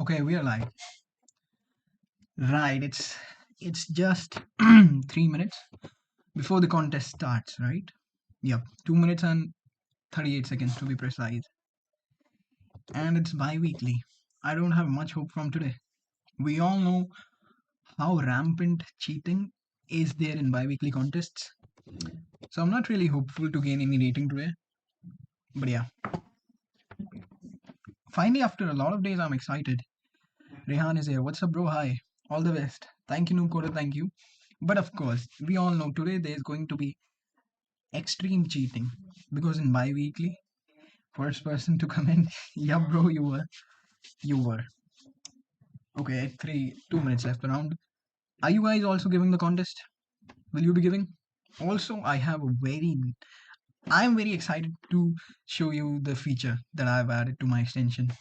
Okay, we are live. Right, it's just 3 minutes before the contest starts, right? Yep, 2 minutes and 38 seconds to be precise. And it's bi-weekly. I don't have much hope from today. We all know how rampant cheating is there in bi-weekly contests. So I'm not really hopeful to gain any rating today. But yeah. Finally, after a lot of days, I'm excited. Rehan is here. What's up, bro? Hi. All the best. Thank you, Noobcoder. Thank you. But of course, we all know today there's going to be extreme cheating because in bi-weekly, first person to comment, yeah, bro, you were. Okay, 2 minutes left around. Are you guys also giving the contest? Will you be giving? Also, I'm very excited to show you the feature that I've added to my extension.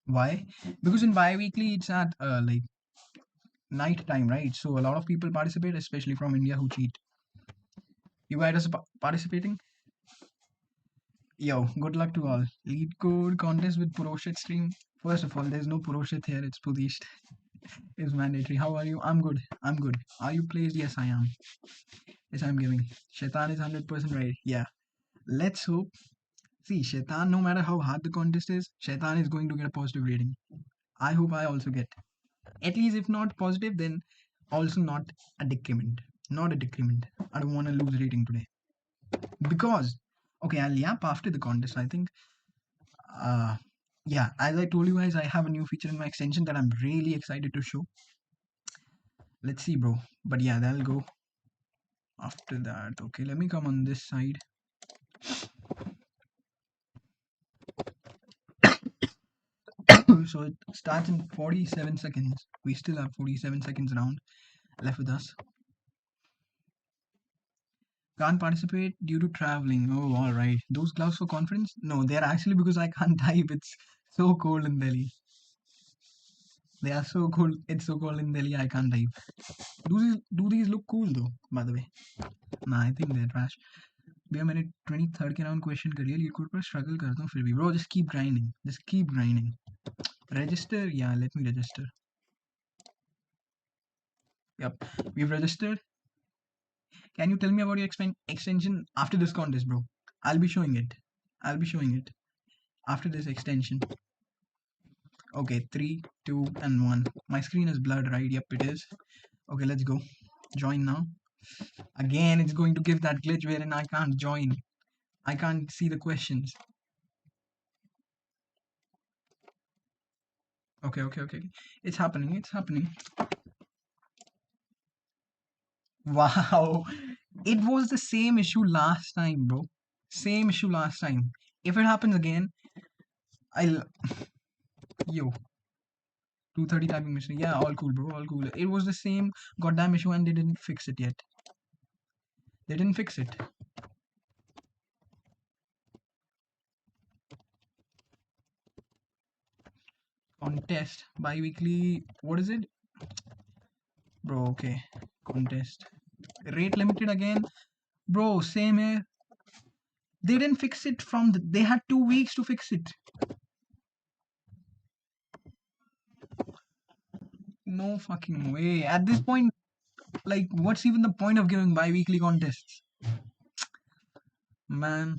Why? Because in bi-weekly, it's at like night time, right? So a lot of people participate, especially from India, who cheat. You guys are participating? Yo, good luck to all. Leetcode contest with Puroshit stream. First of all, there's no Puroshit here. It's Pudisht. It's mandatory. How are you? I'm good. I'm good. Are you placed? Yes, I am. Yes, I'm giving. Shaitan is 100% right. Yeah. Let's hope. See, Shaitan, no matter how hard the contest is, Shaitan is going to get a positive rating. I hope I also get. At least if not positive, then also not a decrement. Not a decrement. I don't want to lose rating today. Because, okay, I'll yap after the contest. I think uh yeah, as I told you guys, I have a new feature in my extension that I'm really excited to show. Let's see, bro. But yeah, that'll go after that. Okay, let me come on this side. So it starts in 47 seconds. We still have 47 seconds around left with us. Can't participate due to traveling. Oh, all right. Those gloves for conference? No, they're actually because I can't type. It's so cold in Delhi. They are so cold. It's so cold in Delhi. I can't type. Do these look cool though? By the way, nah, I think they're trash. भैया मैंने 23rd के round question कर लिया leet code पर struggle करता हूँ फिर भी bro just keep grinding register yeah let me register yep we've registered. Can you tell me about your extension after this contest, bro? I'll be showing it after this extension. Okay, 3 2 and 1. My screen is blurred, right? Yep, it is. Okay, let's go. Join now. Again, it's going to give that glitch wherein I can't join. I can't see the questions. Okay. It's happening. Wow. It was the same issue last time, bro. Same issue last time. If it happens again, I'll. Yo, 230 typing mission. Yeah, all cool, bro. All cool. It was the same goddamn issue and they didn't fix it yet. They didn't fix it. Contest. Bi-weekly. What is it? Bro, okay. Contest. Rate limited again. Bro, same here. They didn't fix it they had 2 weeks to fix it. No fucking way. At this point, like, what's even the point of giving bi-weekly contests? Man,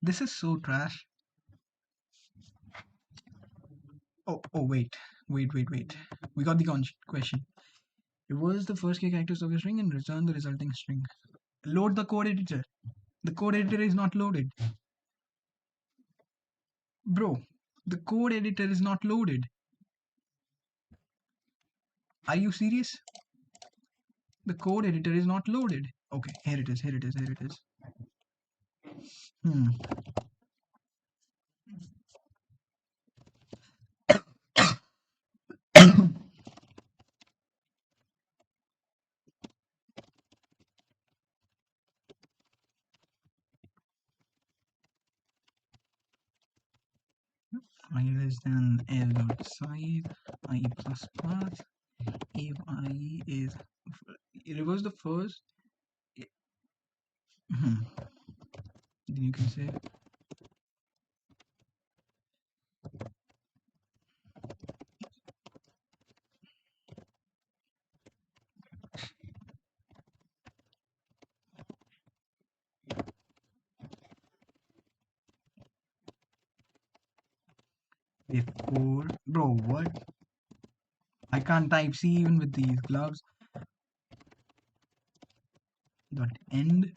this is so trash. Oh, wait. We got the question. Reverse the first k characters of a string and return the resulting string. Load the code editor. The code editor is not loaded. Bro, the code editor is not loaded. Are you serious? The code editor is not loaded. Okay, here it is. Hmm. I less than L dot size, I plus plus. If I is reverse the first, then you can say before. Bro, what? I can't type C even with these gloves. Dot end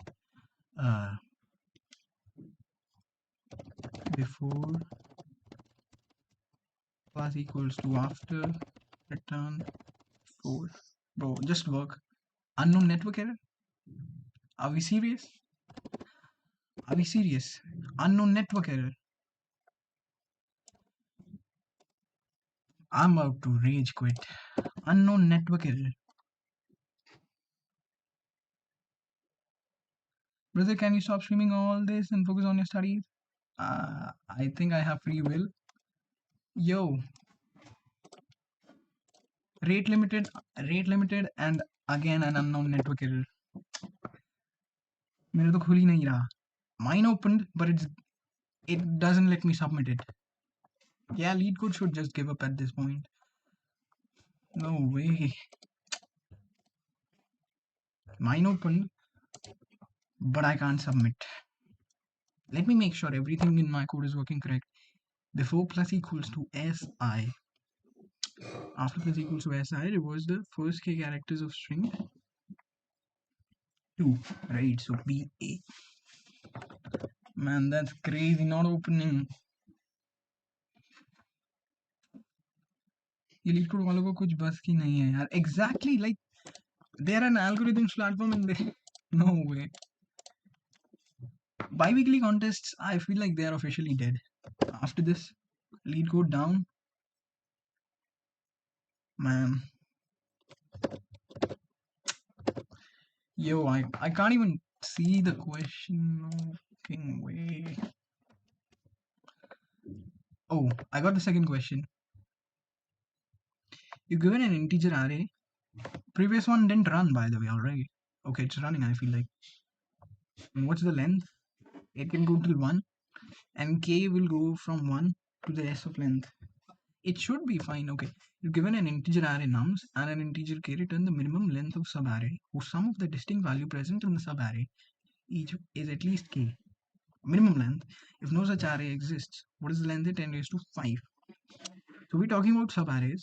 uh, before plus equals to after return 4. Bro, just work. Unknown network error? Are we serious? Are we serious? Unknown network error. I'm about to rage quit. Unknown network error. Brother, can you stop streaming all this and focus on your studies? I think I have free will. Yo, rate limited, and again an unknown network error. मेरे तो खुल ही नहीं रहा. Mine opened, but it doesn't let me submit it. Yeah, Leetcode should just give up at this point. No way. Mine opened, but I can't submit. Let me make sure everything in my code is working correct. Before plus equals to si. After plus equals to si, reverse the first k characters of string 2. Right, so ba. Man, that's crazy. Not opening. ये leet code वालों को कुछ बस की नहीं है यार. Exactly, like they're an algorithms platform and they no way. Biweekly contests, I feel like they are officially dead. After this, lead code down. Man. Yo, I can't even see the question. No fucking way. Oh, I got the second question. You're given an integer array. Previous one didn't run, by the way, alright. Okay, it's running, I feel like. And what's the length? It can go till 1. And k will go from 1 to the rest of length. It should be fine. Okay, you're given an integer array nums and an integer k. Return the minimum length of subarray whose sum of the distinct value present in the subarray each is at least k. Minimum length. If no such array exists, what is the length? 10 raised to 5. So we're talking about subarrays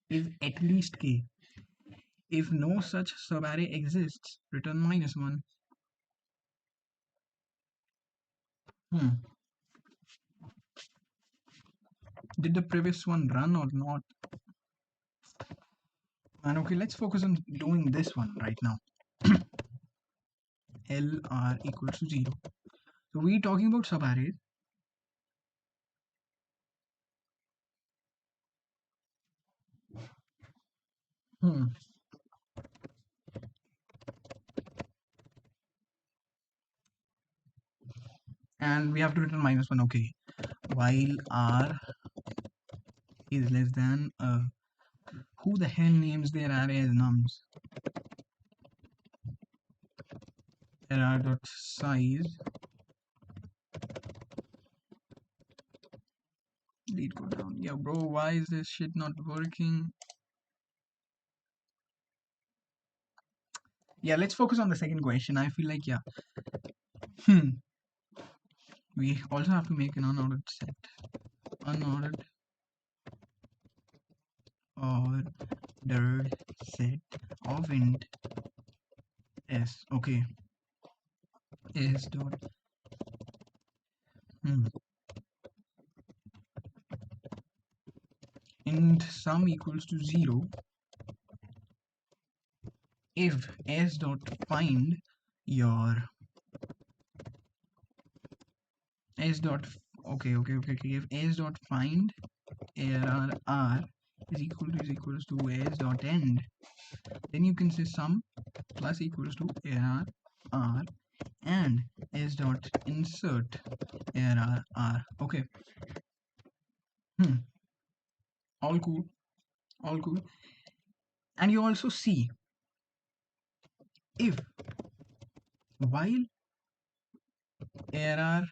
is at least k. If no such subarray exists, return -1. Did the previous one run or not? And okay, let's focus on doing this one right now. LR equals to 0. So we're talking about subarrays. And we have to return -1. Okay, while R is less than who the hell names their array as nums? Error dot size. Lead go down. Yeah, bro, why is this shit not working? Yeah, let's focus on the second question. I feel like, yeah. We also have to make an unordered set. Unordered ordered set of int s. Okay. S dot int sum equals to 0 if s dot find your s dot okay if s dot find error r is equals to s dot end, then you can say sum plus equals to error r and s dot insert error r. Okay. All cool. And you also see if while error,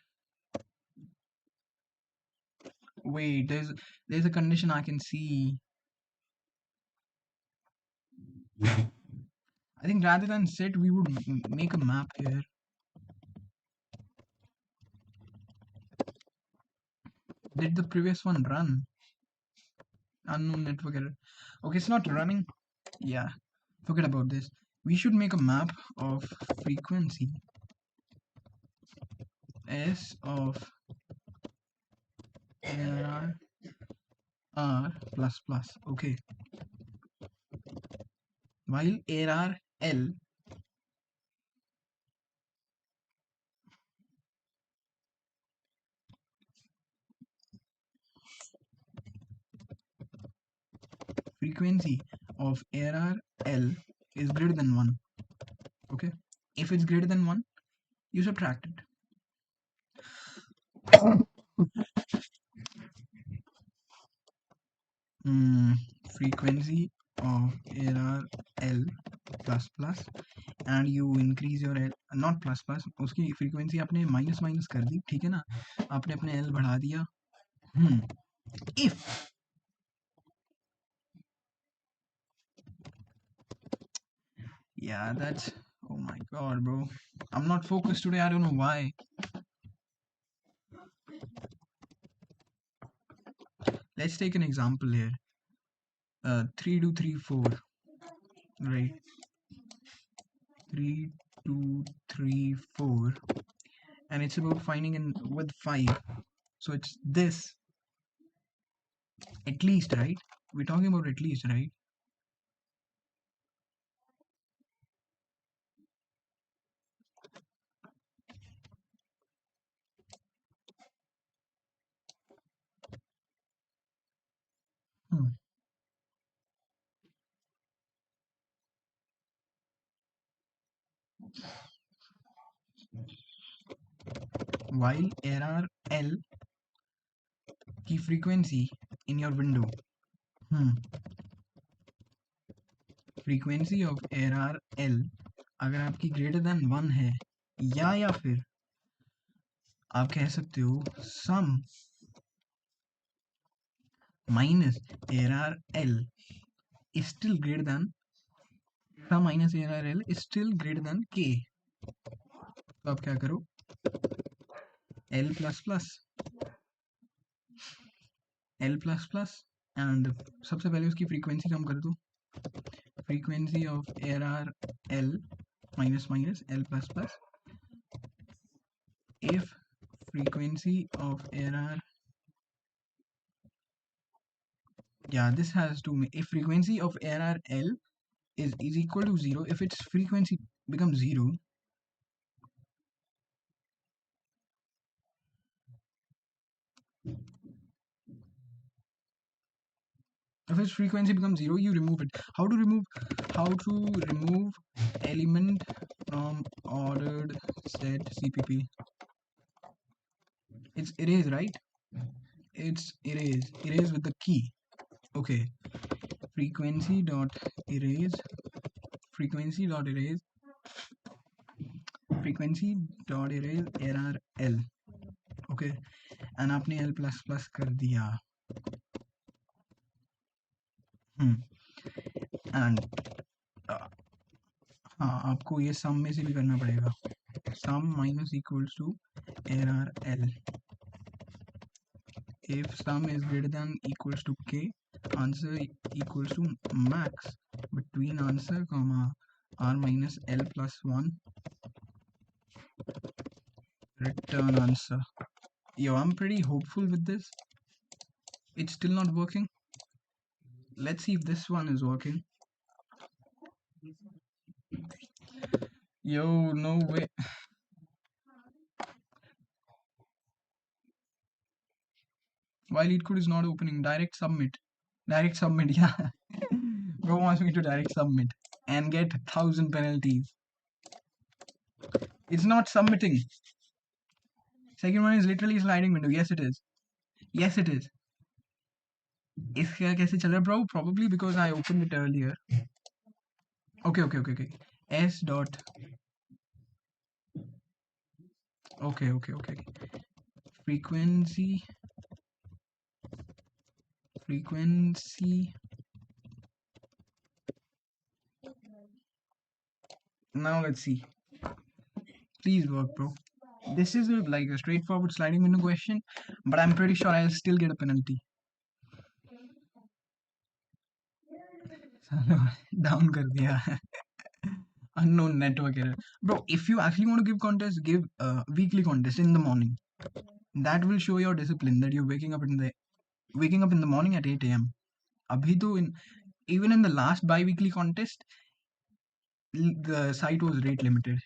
wait, there's a condition I can see. I think rather than set, we would make a map here. Did the previous one run? Unknown network error. Okay, it's not running. Yeah, forget about this. We should make a map of frequency S of error R plus plus. Okay, while error L frequency of error L is greater than 1. Okay, if it's greater than 1, you subtract it. Frequency of error L plus plus and you increase your L, not plus plus, उसकी frequency आपने minus minus कर दी, ठीक है ना, आपने अपने L बढ़ा दिया. If yeah, that's, oh my god, bro, I'm not focused today, I don't know why. Let's take an example here. 3 2 3 4, right? 3 2 3 4, and it's about finding in with 5, so it's this at least, right? We're talking about at least, right? Hmm. While error L की frequency in your window, frequency of error L अगर आपकी greater than 1 है, या फिर आप कह सकते हो sum minus error L is still greater than, sum minus error L is still greater than K. तो आप क्या करो, L plus plus एंड सबसे पहले उसकी फ्रीक्वेंसी कम कर दो, frequency of error L minus minus L plus plus if frequency of error, yeah, this has to, if frequency of error L is equal to 0, if its frequency becomes 0, if its frequency becomes 0, you remove it. How to remove element from ordered set CPP? It's erase, right? It's erase with the key. Okay, frequency dot erase error L. Okay, and आपने L plus plus कर दिया. And हाँ, आपको ये sum में से भी करना पड़ेगा. Sum minus equals to error L. If sum is greater than equals to K, answer equals to max between answer comma R minus L plus 1, return answer. Yo, I'm pretty hopeful with this. It's still not working. Let's see if this one is working. Yo, no way. Why Leetcode is not opening? Direct submit, yeah. Bro wants me to direct submit and get 1,000 penalties. It's not submitting. Second one is literally sliding window. Yes, it is. इसका कैसे चल रहा है, bro? Probably because I opened it earlier. Okay. S dot. Okay. Frequency. Now let's see. Please work, bro. This is like a straightforward sliding window question, but I'm pretty sure I'll still get a penalty. Down कर दिया. Unknown network error. Bro, if you actually want to give contest, give a weekly contest in the morning. That will show your discipline that you're waking up in the morning at 8 a.m. Abhi to in even in the last bi-weekly contest, the site was rate limited.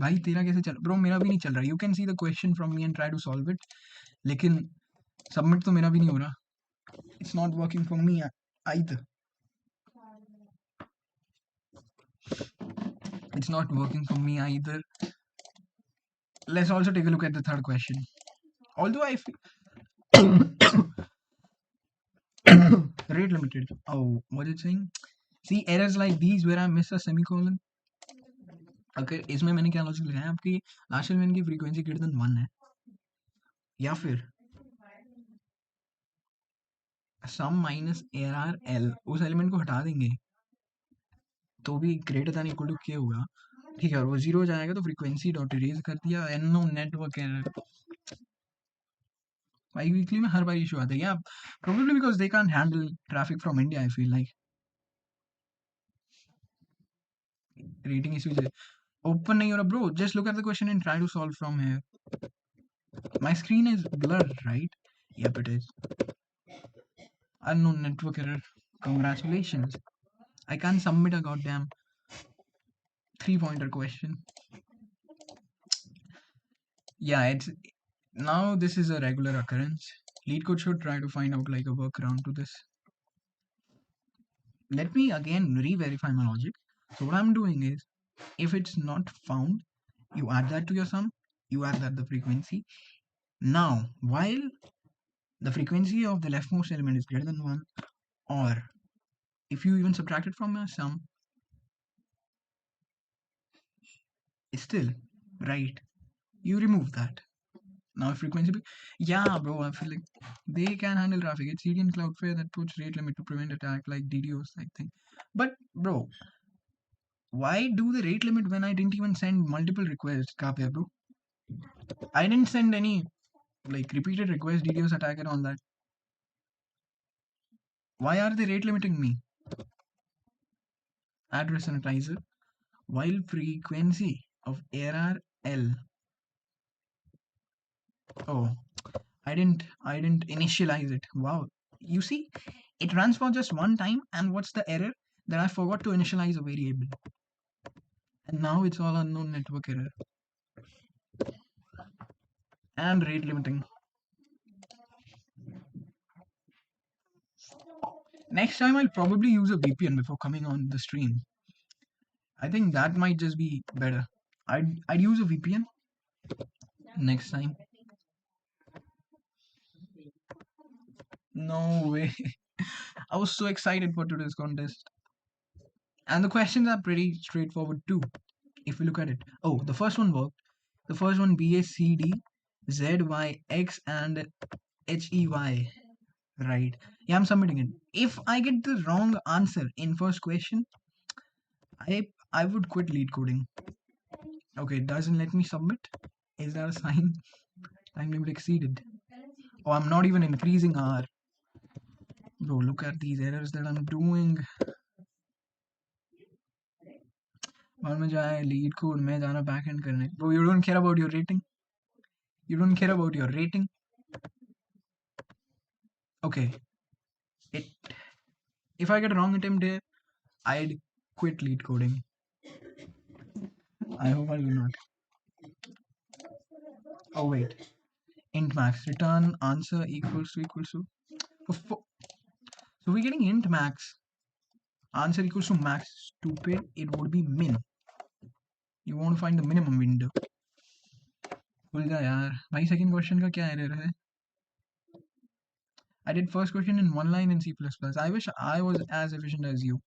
भाई तेरा कैसे चल bro मेरा भी नहीं चल रहा you can see the question from me and try to solve it लेकिन सबमिट तो मेरा भी नहीं हो रहा it's not working for me either it's not working for me either. Let's also take a look at the third question. Although I feel rate limited. Oh, what is it saying? See errors like these where I miss a semicolon. अगर इसमें मैंने क्या logic लगाया आपकी last element की frequency greater than 1 है या फिर सम माइनस ARR L उस एलिमेंट को हटा देंगे तो भी ग्रेटर देन इक्वल टू क्या होगा ठीक है और वो जीरो जाएगा तो फ्रीक्वेंसी डॉट इरेज कर दिया no network error biweekly में हर बार इशू आता है या probably because they can handle traffic from India I feel like rating issue open नहीं हो रहा bro just look at the question and try to solve from here my screen is blurred right yep it is unknown network error congratulations I can't submit a goddamn 3-pointer question. Yeah, it's now this is a regular occurrence. Leetcode should try to find out like a workaround to this. Let me again re-verify my logic. So what I'm doing is, if it's not found, you add that to your sum, you add that the frequency. Now, while the frequency of the leftmost element is greater than 1, or if you even subtract it from your sum, it's still right. You remove that. Now frequency, yeah, bro. I feel like they can handle traffic. It's CDN Cloudflare that puts rate limit to prevent attack like DDoS like thing. But bro, why do the rate limit when I didn't even send multiple requests? Kape, bro. I didn't send any like repeated requests, DDoS attack and all that. Why are they rate limiting me? Address sanitizer. While frequency of error L. Oh, I didn't initialize it. Wow. You see, it runs for just one time, and what's the error? That I forgot to initialize a variable. And now it's all unknown network error. And rate limiting. Next time I'll probably use a VPN before coming on the stream. I think that might just be better. I'd use a VPN next time. No way. I was so excited for today's contest. And the questions are pretty straightforward too. If we look at it. Oh, the first one worked. The first one BACD, ZYX and HEY. Right. Yeah, I'm submitting it. If I get the wrong answer in first question, I would quit lead coding. Okay, it doesn't let me submit. Is that a sign? Time limit exceeded. Oh, I'm not even increasing R. Bro, look at these errors that I'm doing. और मैं जाए lead code में जाना backend करने. Bro, you don't care about your rating. You don't care about your rating. Okay. If I get a wrong attempt here, I'd quit lead coding. I hope I will not. Oh wait. Int max return answer equals to. So we're getting int max. Answer equals to max. Stupid. It would be min. You want to find the minimum window. भूल जा यार भाई second question का क्या error है I did first question in one line in C++. I wish I was as efficient as you.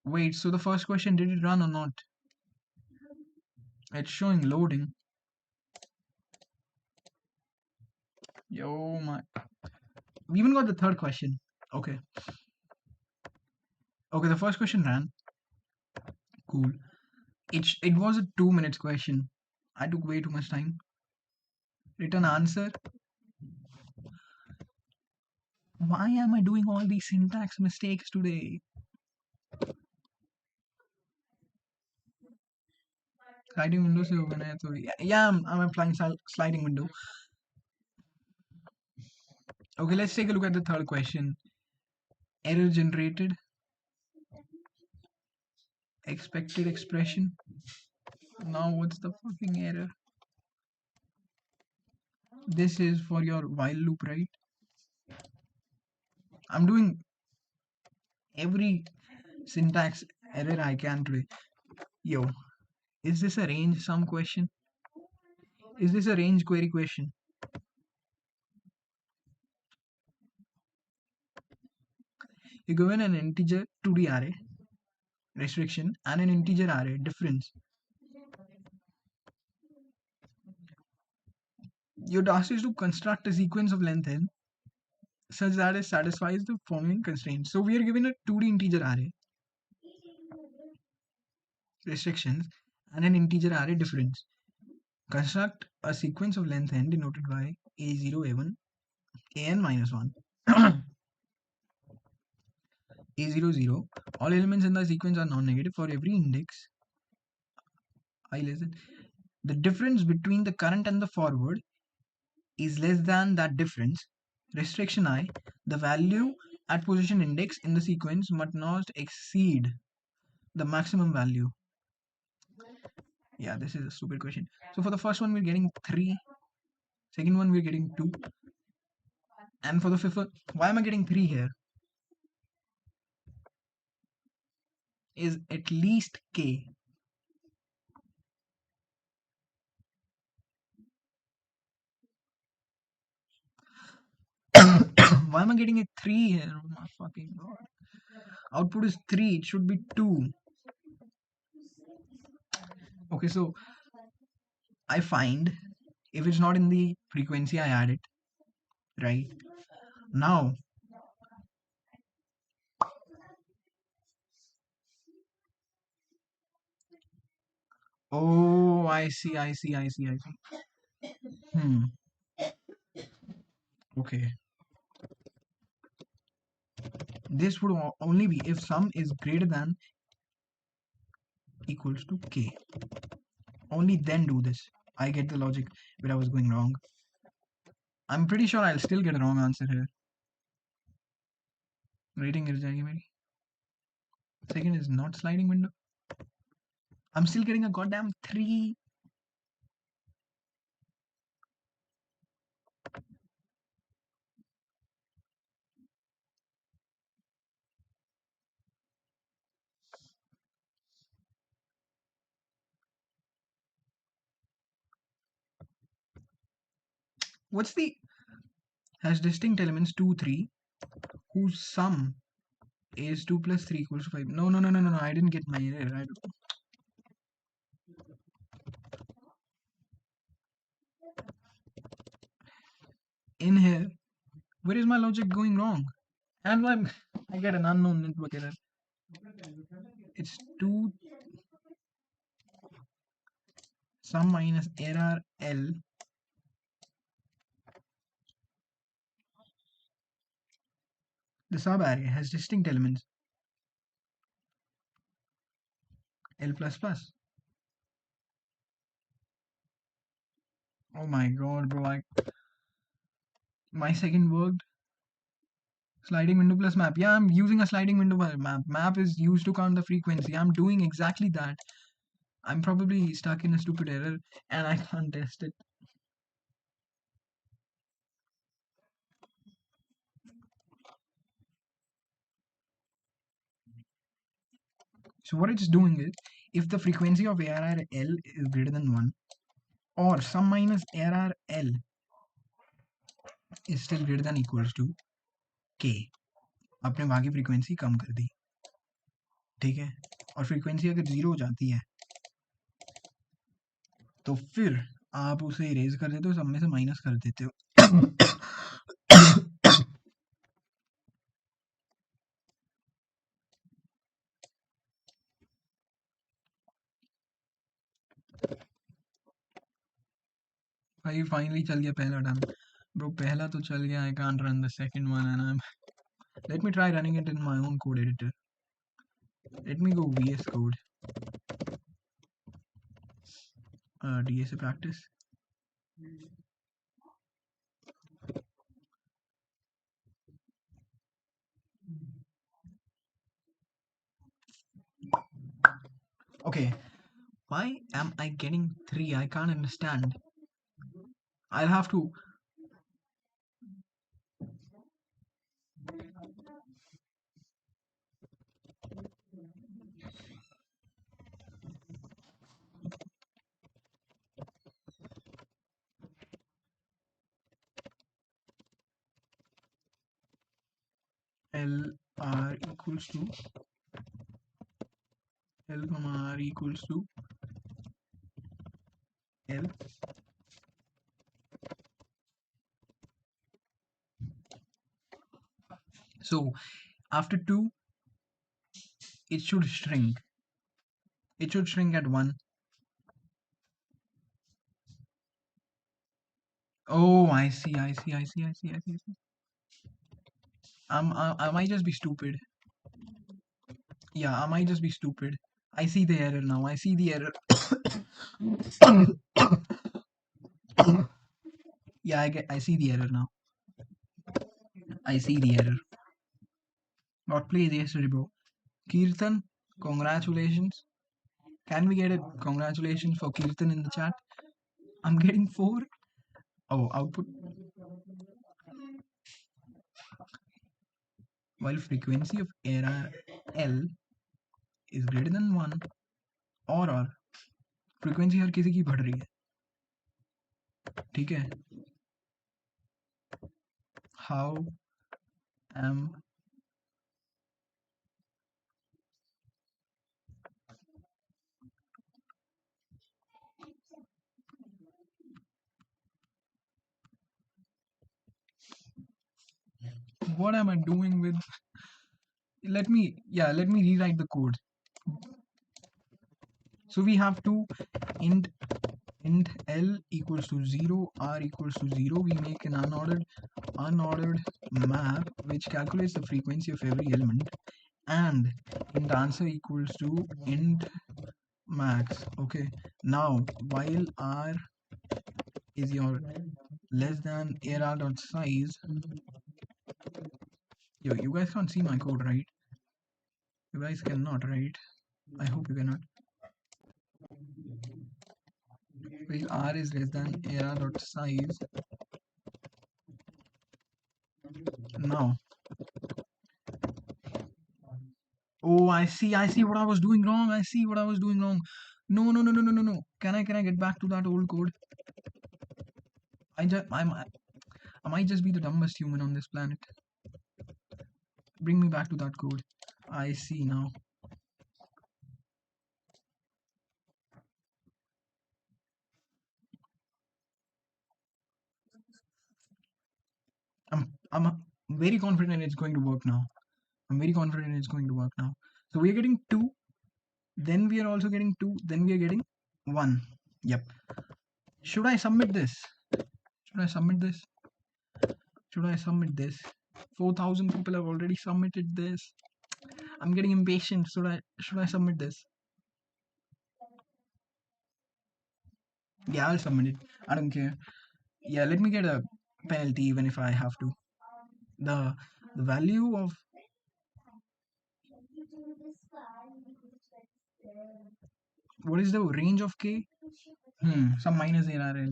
Wait, so the first question, did it run or not? It's showing loading. Yo, my. We even got the third question. Okay. Okay, the first question ran. Cool. It was a 2 minutes question. I took way too much time. Written answer. Why am I doing all these syntax mistakes today? Sliding window से open है तो yeah, I'm applying sliding window. Okay, let's take a look at the third question. Error generated. Expected expression. Now what's the fucking error? This is for your while loop, right? I'm doing every syntax error I can today. Yo, is this a range sum question? Is this a range query question? You're given an integer 2D array restriction and an integer array difference. Your task is to construct a sequence of length n such that it satisfies the following constraints. So we are given a 2D integer array restrictions and an integer array difference. Construct a sequence of length n denoted by a0, a1, an minus 1. a0, 0. All elements in the sequence are non-negative for every index I less than. The difference between the current and the forward is less than that difference. Restriction I, the value at position index in the sequence must not exceed the maximum value. Yeah, this is a stupid question. So for the first one, we're getting 3. Second one, we're getting 2. And for the fifth one, why am I getting 3 here? Is at least k. Why am I getting a 3 here? Oh my fucking god. Output is 3. It should be 2. Okay, so I find if it's not in the frequency, I add it. Right? Now, oh, I see. Okay. This would only be if sum is greater than equals to k. Only then do this. I get the logic where I was going wrong. I'm pretty sure I'll still get a wrong answer here. Rating गिर जाएगी मेरी. Second is not sliding window. I'm still getting a goddamn 3. What's the has distinct elements 2, 3 whose sum is 2 plus 3 equals to 5. No. I didn't get my error. In here, where is my logic going wrong? And I get an unknown network error. It's 2 sum minus error L. The subarray has distinct elements L plus plus. Oh my god, bro! My second worked. Sliding window plus map. Yeah, I'm using a sliding window map. Map is used to count the frequency. I'm doing exactly that. I'm probably stuck in a stupid error and I can't test it. So what it's doing is, if the frequency of ARR L is greater than 1, or sum minus ARR L is still greater than equals to K, आपने वहाँ की frequency कम कर दी, ठीक है, और frequency अगर 0 हो जाती है तो फिर आप उसे इरेज कर देते हो, सब में से माइनस कर देते हो. भाई फाइनली चल गया पहला डन ब्रो पहला तो चल गया I can't run the second one and I'm let me try running it in my own code editor let me go VS Code DSA practice okay why am I getting 3 I can't understand I'll have to LR equals to L comma R equals to L so after 2 it should shrink at 1 oh I see I might just be stupid yeah I might just be stupid I see the error now I see the error yeah I see the error now I see the error not played yesterday bro Kirtan congratulations can we get a congratulations for Kirtan in the chat I'm getting 4 oh output while frequency of error L is greater than 1 or frequency हर किसी की बढ़ रही है ठीक है how am what am I doing with let me rewrite the code so we have to int L equals to 0 R equals to 0 we make an unordered map which calculates the frequency of every element and int answer equals to int max okay now while R is your less than arr dot size yo you guys can't see my code right you guys cannot right I hope you cannot while R is less than arr dot size now oh I see what I was doing wrong I see what I was doing wrong no can I get back to that old code I might just be the dumbest human on this planet bring me back to that code I see now I'm very confident it's going to work now I'm very confident it's going to work now so we're getting 2 then we are also getting 2 then we are getting 1 yep should I submit this should I submit this 4,000 people have already submitted this I'm getting impatient should I submit this yeah I'll submit it I don't care yeah let me get a penalty even if I have to the value of what is the range of k some minus arr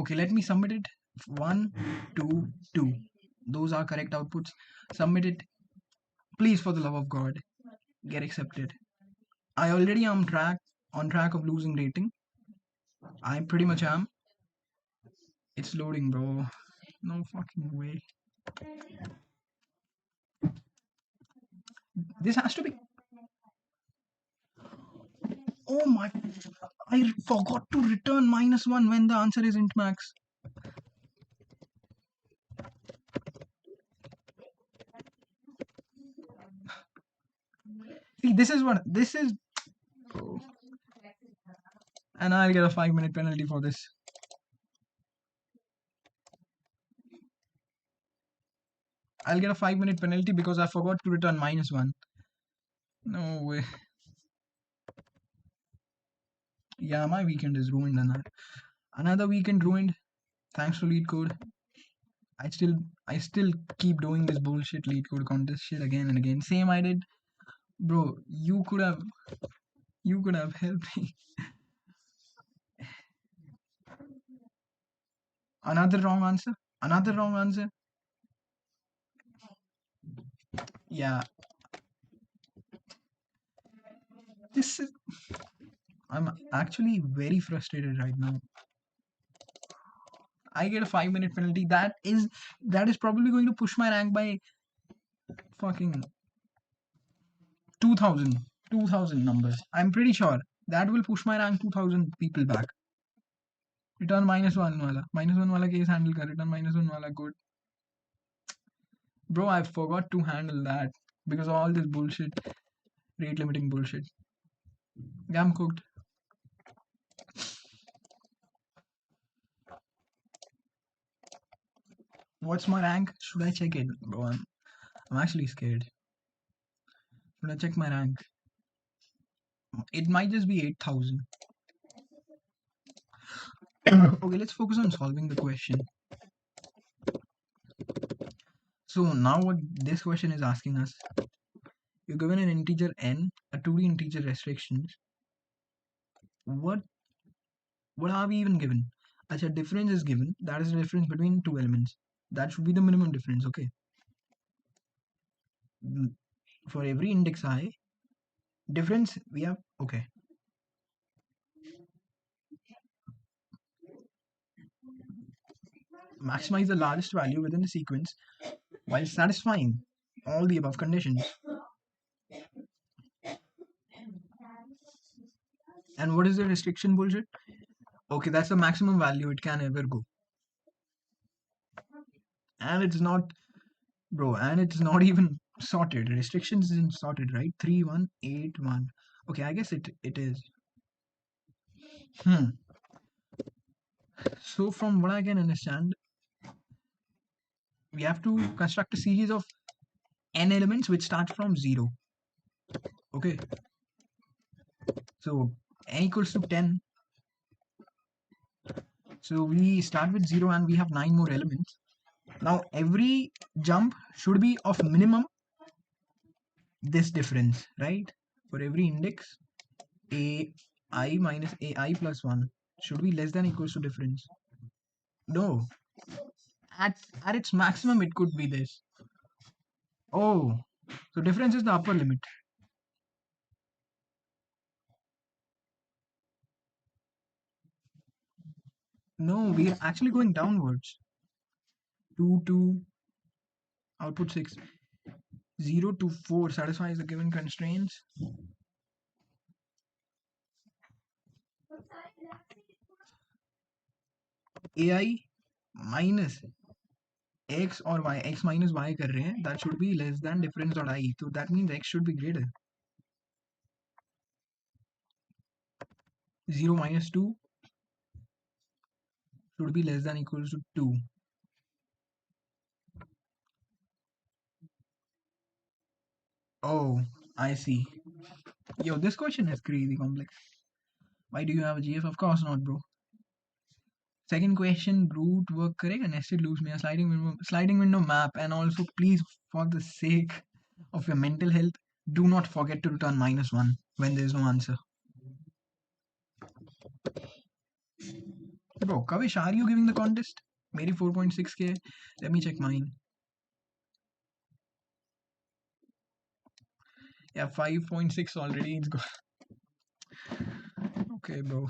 okay let me submit it 1 2 2 those are correct outputs submit it please for the love of god get accepted I already am on track of losing rating I pretty much am it's loading bro no fucking way this has to be oh my I forgot to return -1 when the answer is int max see this is oh. And I'll get a 5-minute penalty for this I'll get a 5-minute penalty because I forgot to return -1. No way. Yeah, my weekend is ruined. Another weekend ruined. Thanks to Leetcode. I still I still keep doing this bullshit Leetcode contest shit again and again. Same I did. Bro, you could have helped me. Another wrong answer. Another wrong answer. Yeah. This is I'm actually very frustrated right now. I get a 5-minute penalty. That is probably going to push my rank by fucking 2000. 2000 numbers. I'm pretty sure that will push my rank 2000 people back. Return -1 wala. -1 wala case handle kar. Return -1 wala good. Bro, I forgot to handle that because of all this bullshit, rate limiting bullshit. Yeah, I'm cooked. What's my rank? Should I check it? Bro, I'm actually scared. Should I check my rank? It might just be 8,000. Okay, let's focus on solving the question. So now what this question is asking us, you're given an integer n, a 2D integer restrictions. What are we even given? Acha, difference is given. That is the difference between two elements. That should be the minimum difference, okay? For every index I, difference we have, okay. Maximize the largest value within the sequence while satisfying all the above conditions. And what is the restriction bullshit? Okay, that's the maximum value it can ever go. And it's not, bro, and it's not even sorted. Restrictions isn't sorted, right? 3181. Okay, I guess it is. So from what I can understand, we have to construct a series of n elements which start from 0. Okay. So n equals to 10. So we start with 0 and we have 9 more elements. Now every jump should be of minimum this difference, right? For every index, ai minus ai plus 1 should be less than equals to difference. No, at its maximum it could be this. Oh, so difference is the upper limit. No, we are actually going downwards. 2 to output 6. 0 to 4 satisfies the given constraints. ai minus x or y, x minus y कर रहे हैं, that should be less than difference dot I. So that means x should be greater. 0 minus 2 should be less than equals to 2. Oh, I see. Yo, this question is crazy complex. Why do you have a GF? Of course not, bro. Second question, root work करेगा, nested loops में sliding window map, and also please, for the sake of your mental health, do not forget to return -1 when there is no answer. Bro, Kavish, are you giving the contest? Maybe 4.6k. Let me check mine. Yeah, 5.6 already. It's good. Okay, bro.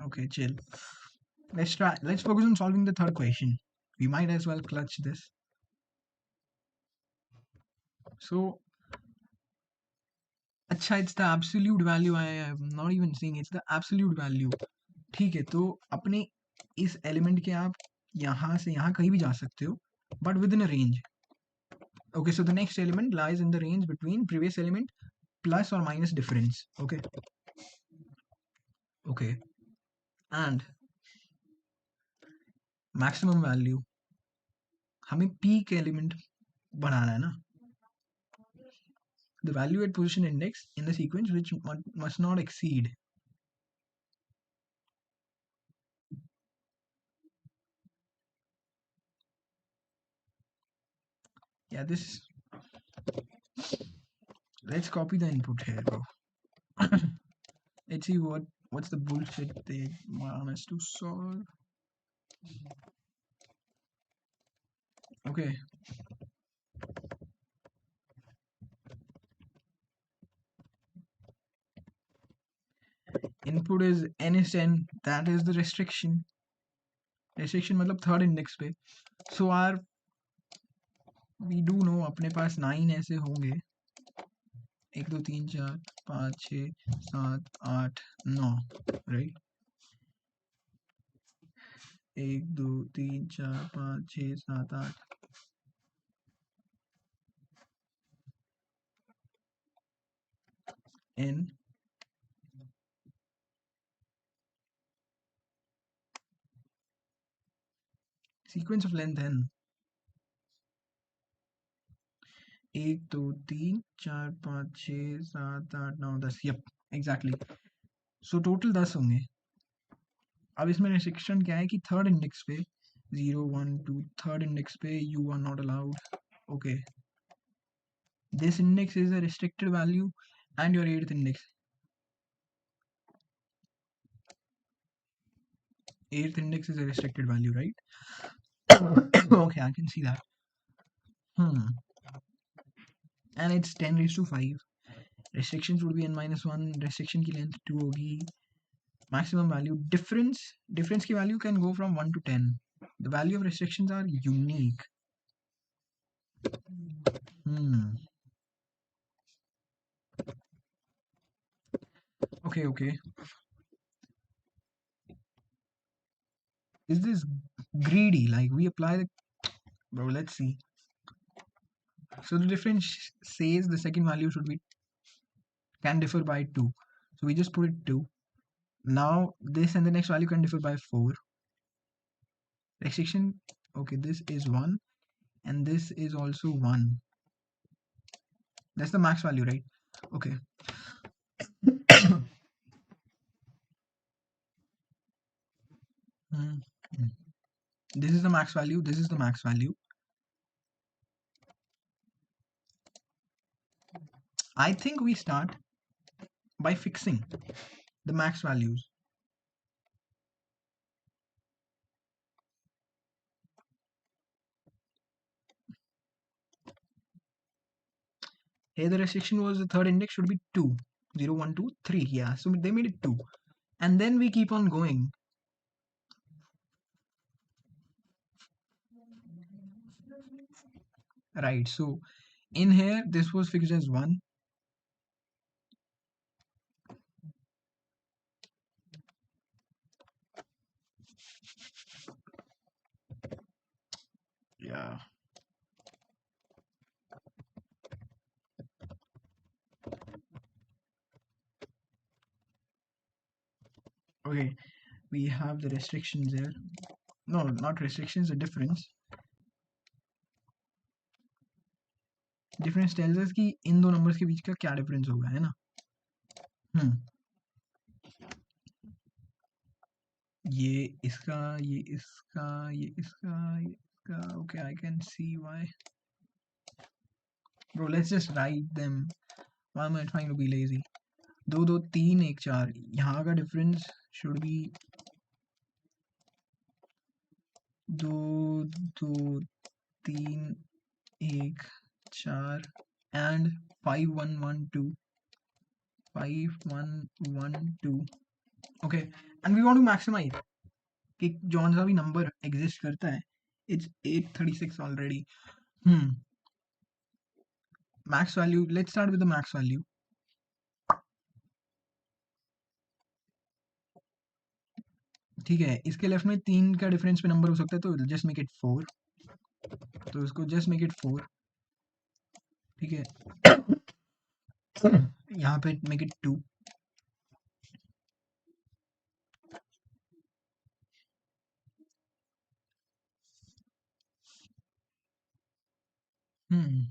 Okay, chill. Let's try. Let's focus on solving the third question. We might as well clutch this. So, अच्छा, it's the absolute value. I am not even saying it's the absolute value. ठीक है, तो अपने इस element के आप यहाँ से यहाँ कहीं भी जा सकते हो, but within a range. Okay, so the next element lies in the range between previous element plus or minus difference. Okay, and maximum value हमें p के एलिमेंट बनाना है ना. The value at position index in the sequence which must not exceed. Yeah, this. Let's copy the input here, bro. Let's see what's the bullshit they want us to solve. Okay. Input is n is 10. That is the restriction. Restriction मतलब third index पे. So our we do know अपने पास 9 ऐसे होंगे. 1 2 3 4 5 6 7 8 9, right? 1 2 3 4 5 6 7 8. N sequence of length n. 1 2 3 4 5 6 7 8 9 10. Yep, exactly. So total 10 होंगे. अब इसमें restriction क्या है कि third index पे 0 1 2 third index पे you are not allowed. Okay. This index is a restricted value and your 8th index. 8th index is a restricted value, right? Okay, I can see that. And it's 10 raised to 5. Restrictions would be n minus 1. Restriction की length 2 होगी. Maximum value difference की value can go from 1 to 10. The value of restrictions are unique. Okay. Is this greedy? Like we apply the... Bro, let's see. So the difference says the second value should be can differ by 2. So we just put it 2. Now this and the next value can differ by 4. Restriction, okay, this is 1 and this is also 1. That's the max value, right? Okay. This is the max value. This is the max value. I think we start by fixing the max values. Here the restriction was the third index should be 2. 0, 1, 2, 3. Yeah, so they made it 2. And then we keep on going. Right, so in here this was fixed as 1. Yeah. Okay, we have the restrictions here. No, not restrictions, the difference. Difference tells us कि इन दो numbers के बीच का क्या difference होगा, है ना? ये इसका, ये इसका, ये इसका, ये इसका. Okay, I can see why. Bro, let's just write them. Why am I trying to be lazy? 2 2 3 1 4. यहाँ का difference should be 2 2 3 1 4 and 5 1 1 2. 5 1 1 2. Okay, and we want to maximize कि जौन सा भी number exist करता है. It's 836 already. Max value. Let's start with the max value. ठीक है, इसके लेफ्ट में 3 का डिफरेंस पे नंबर हो सकता है, तो जस्ट मेक इट 4. तो इसको जस्ट मेक इट 4. ठीक है, यहाँ पे मेक इट 2. Hmm.